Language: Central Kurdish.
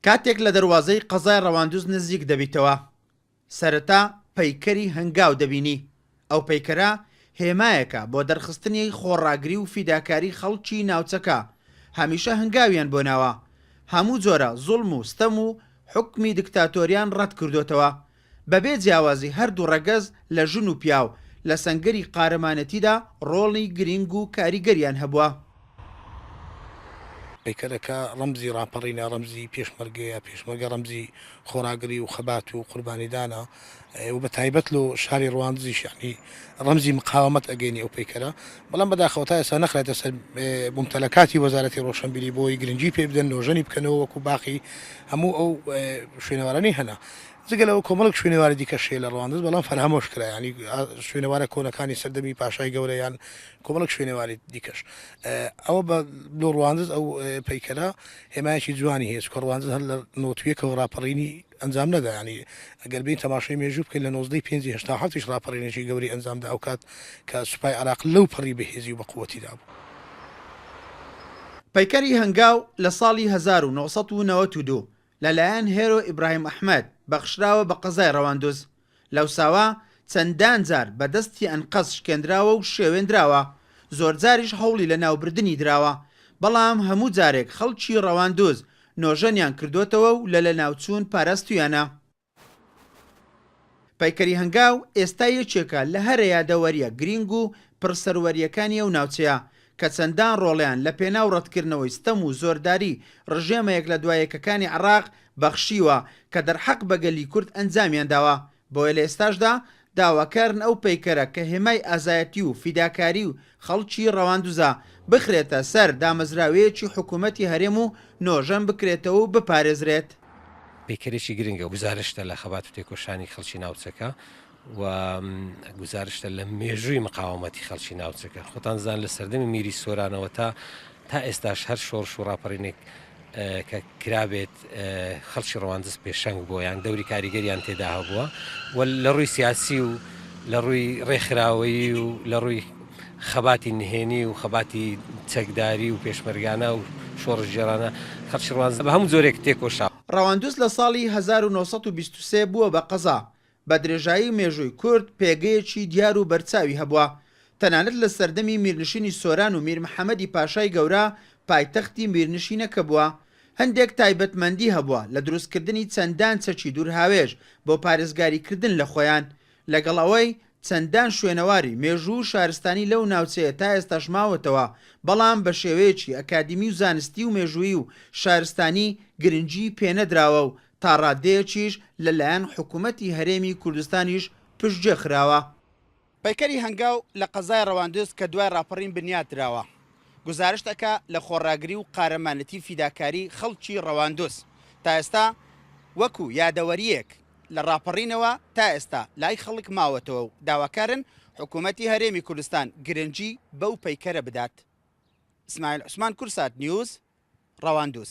کاتێک لە دەواازەی قەزای ڕەواندوز نزیک دەبیتەوە سەرەتا پەیکەری هەنگاو دەبینی. ئەو پەیکەرە هێمایەکە بۆ دەرخستنی خۆڕاگری و فیداکاری خەڵکی ناوچەکە. هەمیشە هەنگاویان بۆ ناوە. هەموو جۆرە زوڵم و ستەم و حکمی دکتاتۆریان ڕەت کردوتەوە بەبێ جیاوازی هەردوو ڕەگەز لە ژن و پیاو لە سەنگەری قارەمانەتیدا ڕۆڵی گرنگ و کاریگەریان هەبووە. پیکەرەکە ڕەمزی ڕاپەڕینە، ڕەمزی پێشمەرگەیە، پێشمەرگە ڕەمزی خۆراگری و خەبات و قوربانیدانە و بە تایبەت لە شاری ڕواندزیش یعنی ڕەمزی مقاومەت ئەگەینی ئەو پیکەرە. بەڵام بەداخەوە ئێستا نەخرێتە سەر ممتەلەکاتی وەزارەتی ڕۆشنبیری بۆی گرنگی پێ بدەن، نۆژەنی بکەنەوە وەکو باقی هەموو ئەو شوێنەوارانەی هەنا. جگەلەوە کۆمەڵک شوێنەواری دیکەشێ لە ڕواندز، بەڵام فەرهەمۆش کرا، ینی شوێنەوارە کۆنەکانی سەردەمی پاشای گەورەیان کۆمەڵک شوێنەواری دیکەش. ئەوە بە لۆ ڕواندز ئەو پیکەرە هێمایەکی جوانی هەیە، کە ڕواندز هەر لە نۆتویەکەوە ڕاپەڕینی ئەنجام نەدا. ینی ئەگەر بین تەماشای مێژوو بکەین لە 1950 ڕاپەڕینێکی گەوری ئەنجامدا ئەو کات کە سوپای عراق لەو پەڕی بەهێزی و بە قووەتیدا بوو. پەیکەری هەنگاو لە ساڵی 1992 لەلایەن هێرۆ ئیبراهیم ئەحمەد بەخشراوە بە قەزای ڕەواندوز. لەو ساوا چەندان جار بەدەستی ئەنقەز شکێنراوە و شێوێنراوە، زۆر جاریش هەوڵی لە ناوبردنی دراوە، بەڵام هەموو جارێک خەڵکی ڕەواندوز نۆژەنیان کردوتەوە و لە ناوچوون پاراستویانە. پەیکەری هەنگاو ئێستا یەکێکە لە هەرە یادەوەریە گرنگ و پڕسەروەریەکانی ئەو ناوچەیە کە چەندان ڕۆڵیان لە پێناو ڕەتکردنەوەی ستەم و زۆرداری ڕژێمەیەک لە دوایەکەکانی عراق بەخشیوە کە دەرحەق بەگەلی کورد ئەنجامیان داوە. بۆیە لە ئێستاشدا داواکارن ئەو پەیکەرە کە هێمای ئازایەتی و فیداکاری و خەڵکی ڕەواندوزە بخرێتە سەر دامەزراوەیەکی حکوومەتی هەرێم و نۆژەن بکرێتەوە و بپارێزرێت. پێکەرێکی گرنگە گزارشتە لە خەبات و تێکۆشانی خەڵکی ناوچەکە و گزارشتە لە مێژووی مقاومەتی خەڵکی ناوچەکە. خۆتان زان لە سەردەمی میری سۆرانەوە تا ئێستاش هەر شۆڕش و ڕاپەڕینێک کە کرابێت خەڵکی ڕەواندز پێشەنگ بۆ یان دەوری کاریگەریان تێدا هەبووە و لە ڕووی سیاسی و لە ڕووی ڕێکخراوەیی و لە ڕووی خەباتی نهێنی و خەباتی چەکداری و پێشمەرگانە و شۆڕش جێرانە خەڵکی ڕەواندز بە هەموو جۆرێک تێکۆشا. ڕەواندوز لە ساڵی 1923 بووە بە قەزا. بە درێژایی مێژووی کورد پێگەیەکی دیار و بەرچاوی هەبووە. تەنانەت لە سەردەمی میرنشینی سۆران و میر محەممەدی پاشای گەورە پایتەختی میرنشینەکە بووە. هەندێک تایبەتمەندی هەبووە لە دروستکردنی چەندان چەکی دوورهاوێژ بۆ پارێزگاریکردن لە خۆیان. لەگەڵ ئەوەی چەندان شوێنەواری مێژوو و شارستانی لەو ناوچەیە تا ئێستاش ماوەتەوە، بەڵام بە شێوەیەکی ئەکادمی و زانستی و مێژووی و شارستانی گرنگی پێنەدراوە و تا ڕادەیەکیش لەلایەن حکوومەتی هەرێمی کوردستانیش پشتگوێ خراوە. پەیکەری هەنگاو لە قەزای ڕەواندوز کە دوای ڕاپەڕین بنیات دراوە، گزارش دەکا لە خۆڕاگری و قارەمانەتی فیداکاری خەڵکی ڕەواندوز. تا ئێستا وەکو یادەوەریەک لە ڕاپەڕینەوە تا ئێستا لای خەڵک ماوەتەوە و داواکارن حکوومەتی هەرێمی کوردستان گرنگی بەو پەیکەرە بدات. ئیسماعیل عوسمان، کورسات نیوز، ڕەواندوز.